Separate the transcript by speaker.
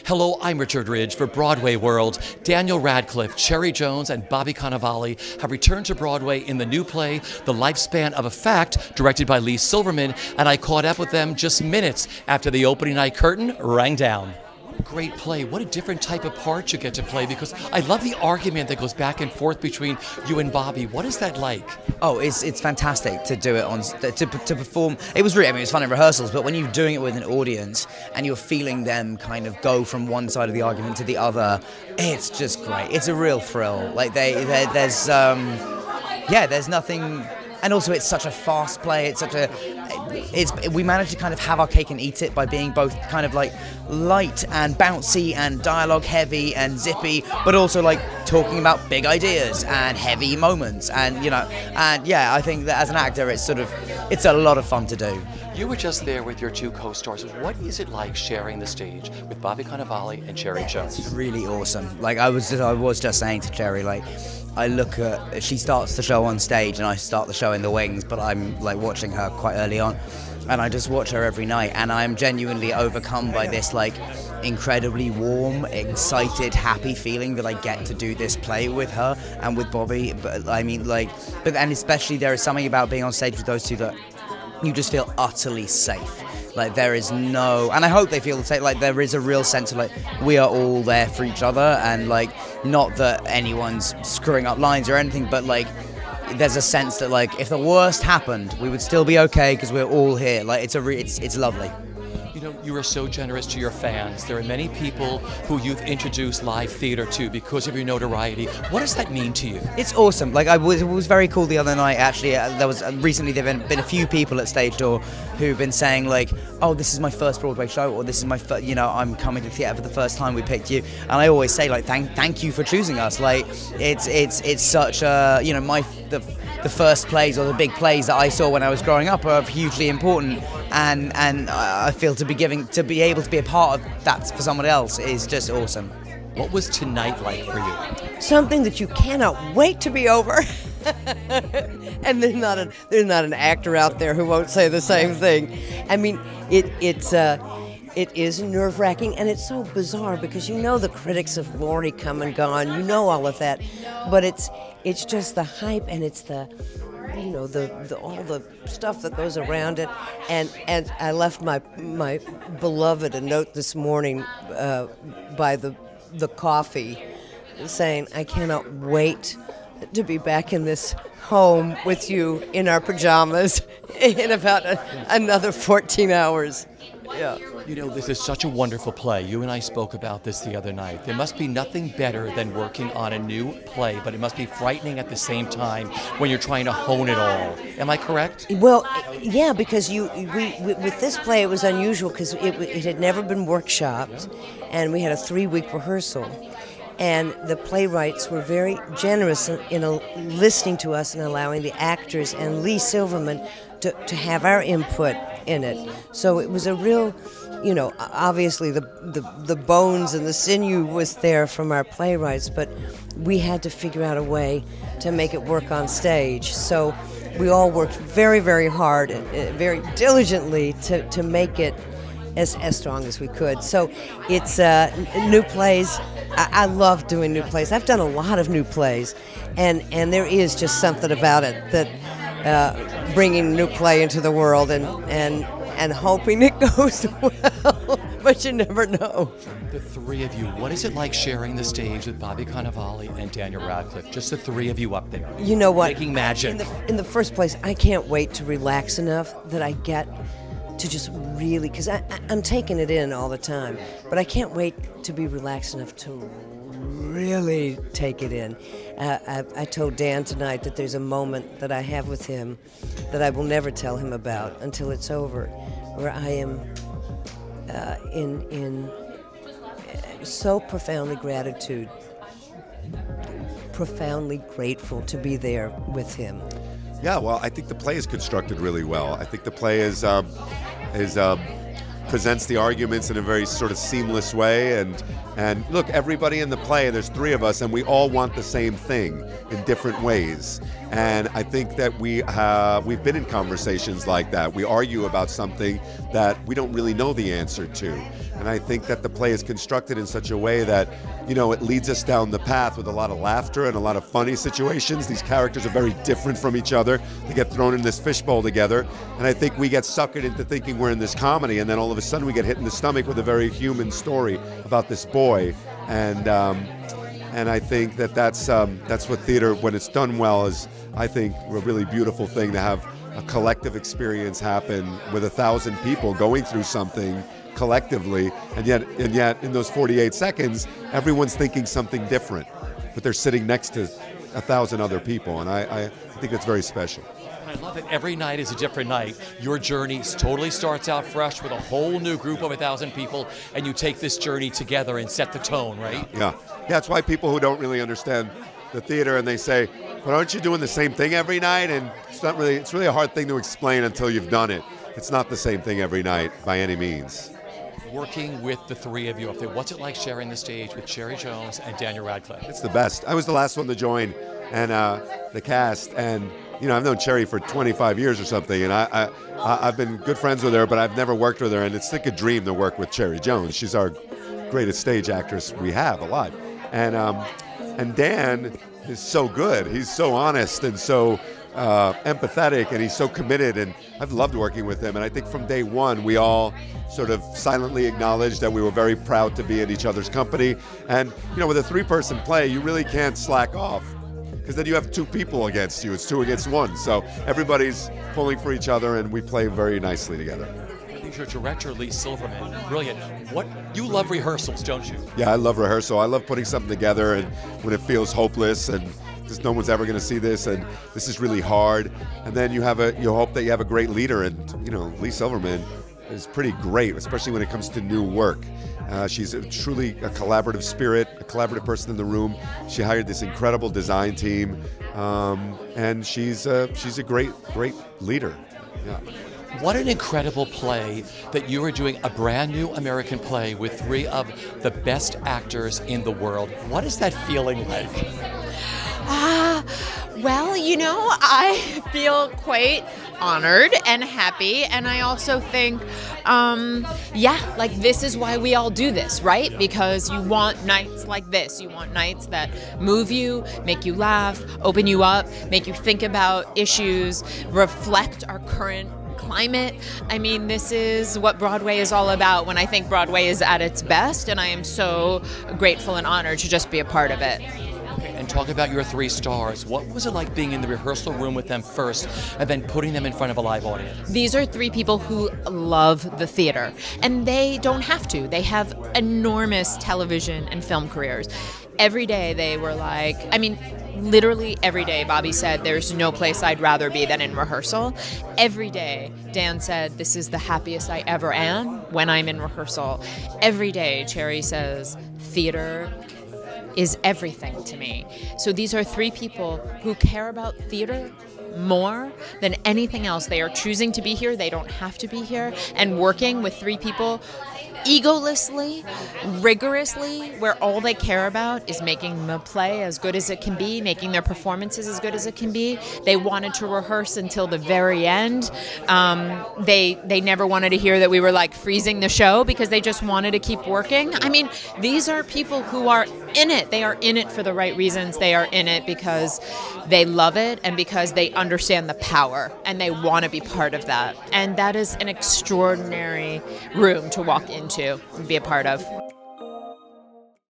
Speaker 1: Hello, I'm Richard Ridge for Broadway World. Daniel Radcliffe, Cherry Jones, and Bobby Cannavale have returned to Broadway in the new play, The Lifespan of a Fact, directed by Leigh Silverman, and I caught up with them just minutes after the opening night curtain rang down. Great play. What a different type of part you get to play, because I love the argument that goes back and forth between you and Bobby. What is that like?
Speaker 2: Oh, it's fantastic to do it to perform. It was really, it was fun in rehearsals, but when you're doing it with an audience and you're feeling them kind of go from one side of the argument to the other, it's just great. It's a real thrill. Like there's nothing. And also, it's such a fast play. We managed to kind of have our cake and eat it by being both kind of like light and bouncy and dialogue heavy and zippy, but also like talking about big ideas and heavy moments. And I think that as an actor, it's a lot of fun to do.
Speaker 1: You were just there with your two co-stars. What is it like sharing the stage with Bobby Cannavale and Cherry Jones?
Speaker 2: It's really awesome. Like I was just saying to Cherry, like, I look at, she starts the show on stage and I start the show in the wings, but I'm like watching her quite early on, and I just watch her every night, and I'm genuinely overcome by this like incredibly warm, excited, happy feeling that I get to do this play with her and with Bobby. But I mean, and especially there is something about being on stage with those two that you just feel utterly safe. Like there is no, and I hope they feel the same, like there is a real sense of like we are all there for each other, and like not that anyone's screwing up lines or anything, but like there's a sense that like if the worst happened, we would still be okay because we're all here. Like it's lovely.
Speaker 1: You know, you are so generous to your fans. There are many people who you've introduced live theater to because of your notoriety. What does that mean to you?
Speaker 2: It's awesome. Like it was very cool the other night. Actually, there was recently there've been a few people at Stage Door who've been saying like, "Oh, this is my first Broadway show," or "This is my first, I'm coming to theater for the first time. We picked you." And I always say like, "Thank you for choosing us." Like it's such a the first plays or the big plays that I saw when I was growing up are hugely important, and I feel to be able to be a part of that for someone else is just awesome.
Speaker 1: What was tonight like for you?
Speaker 3: Something that you cannot wait to be over. And there's not an actor out there who won't say the same thing. I mean, it is nerve-wracking, and it's so bizarre because the critics of Laurie come and gone, all of that, but it's just the hype, and it's the all the stuff that goes around it, and I left my beloved a note this morning by the coffee saying, "I cannot wait to be back in this home with you in our pajamas in about another 14 hours." Yeah.
Speaker 1: This is such a wonderful play. You and I spoke about this the other night. There must be nothing better than working on a new play, but it must be frightening at the same time when you're trying to hone it all. Am I correct?
Speaker 3: Well, yeah, because with this play it was unusual because it had never been workshopped, and we had a 3-week rehearsal. And the playwrights were very generous in listening to us and allowing the actors and Leigh Silverman to have our input in it. So it was a real, obviously the bones and the sinew was there from our playwrights, but we had to figure out a way to make it work on stage. So we all worked very, very hard and very diligently to make it as strong as we could. So it's new plays. I love doing new plays. I've done a lot of new plays, and there is just something about it that bringing a new play into the world and hoping it goes well, but you never know.
Speaker 1: The three of you, what is it like sharing the stage with Bobby Cannavale and Daniel Radcliffe? Just the three of you up there.
Speaker 3: You know what?
Speaker 1: Making magic.
Speaker 3: In the first place, I can't wait to relax enough that I get to just really, because I'm taking it in all the time, but I can't wait to be relaxed enough to really take it in. I told Dan tonight that there's a moment that I have with him that I will never tell him about until it's over, where I am in so profoundly grateful to be there with him.
Speaker 4: Yeah, well, I think the play is constructed really well. I think the play is presents the arguments in a very sort of seamless way, and look, everybody in the play, there's three of us, and we all want the same thing in different ways. And I think that we've been in conversations like that. We argue about something that we don't really know the answer to. And I think that the play is constructed in such a way that, you know, it leads us down the path with a lot of laughter and a lot of funny situations. These characters are very different from each other. They get thrown in this fishbowl together. And I think we get suckered into thinking we're in this comedy, and then all of a sudden we get hit in the stomach with a very human story about this boy. And I think that that's what theater, when it's done well, is, I think, a really beautiful thing, to have a collective experience happen with 1,000 people going through something collectively, and yet in those 48 seconds, everyone's thinking something different, but they're sitting next to 1,000 other people, and I think that's very special.
Speaker 1: I love it. Every night is a different night. Your journey totally starts out fresh with a whole new group of 1,000 people, and you take this journey together and set the tone, right?
Speaker 4: Yeah. That's why people who don't really understand the theater, and they say, but aren't you doing the same thing every night? And it's really a hard thing to explain until you've done it. It's not the same thing every night by any means.
Speaker 1: Working with the three of you up there, what's it like sharing the stage with Cherry Jones and Daniel Radcliffe?
Speaker 4: It's the best. I was the last one to join, and the cast, and you know, I've known Cherry for 25 years or something, and I've been good friends with her, but I've never worked with her, and it's like a dream to work with Cherry Jones. She's our greatest stage actress we have alive, and Dan is so good. He's so honest and so empathetic, and he's so committed, and I've loved working with him. And I think from day one, we all sort of silently acknowledged that we were very proud to be in each other's company. And you know, with a three-person play, you really can't slack off, because then you have two people against you. It's 2 against 1. So everybody's pulling for each other, and we play very nicely together.
Speaker 1: Your director, Leigh Silverman, brilliant. You love rehearsals, don't you?
Speaker 4: Yeah, I love rehearsal. I love putting something together, and when it feels hopeless and just no one's ever going to see this, and this is really hard. And then you hope that you have a great leader, and you know, Leigh Silverman is pretty great, especially when it comes to new work. She's truly a collaborative spirit, a collaborative person in the room. She hired this incredible design team, and she's a great leader. Yeah.
Speaker 1: What an incredible play that you are doing, a brand new American play with 3 of the best actors in the world. What is that feeling like?
Speaker 5: Well, you know, I feel quite honored and happy, and I also think, yeah, like this is why we all do this, right? Because you want nights like this. You want nights that move you, make you laugh, open you up, make you think about issues, reflect our current climate. I mean, this is what Broadway is all about when I think Broadway is at its best, and I am so grateful and honored to just be a part of it.
Speaker 1: And talk about your 3 stars. What was it like being in the rehearsal room with them first and then putting them in front of a live audience?
Speaker 5: These are 3 people who love the theater, and they don't have to. They have enormous television and film careers. Every day they were like, I mean, literally every day Bobby said, there's no place I'd rather be than in rehearsal. Every day Dan said, this is the happiest I ever am when I'm in rehearsal. Every day Cherry says, theater is everything to me. So these are 3 people who care about theater more than anything else. They are choosing to be here. They don't have to be here. And working with 3 people egolessly, rigorously, where all they care about is making the play as good as it can be, making their performances as good as it can be. They wanted to rehearse until the very end. They never wanted to hear that we were like freezing the show, because they just wanted to keep working. I mean, these are people who are in it. They are in it for the right reasons. They are in it because they love it and because they understand the power and they want to be part of that. And that is an extraordinary room to walk into and be a part of.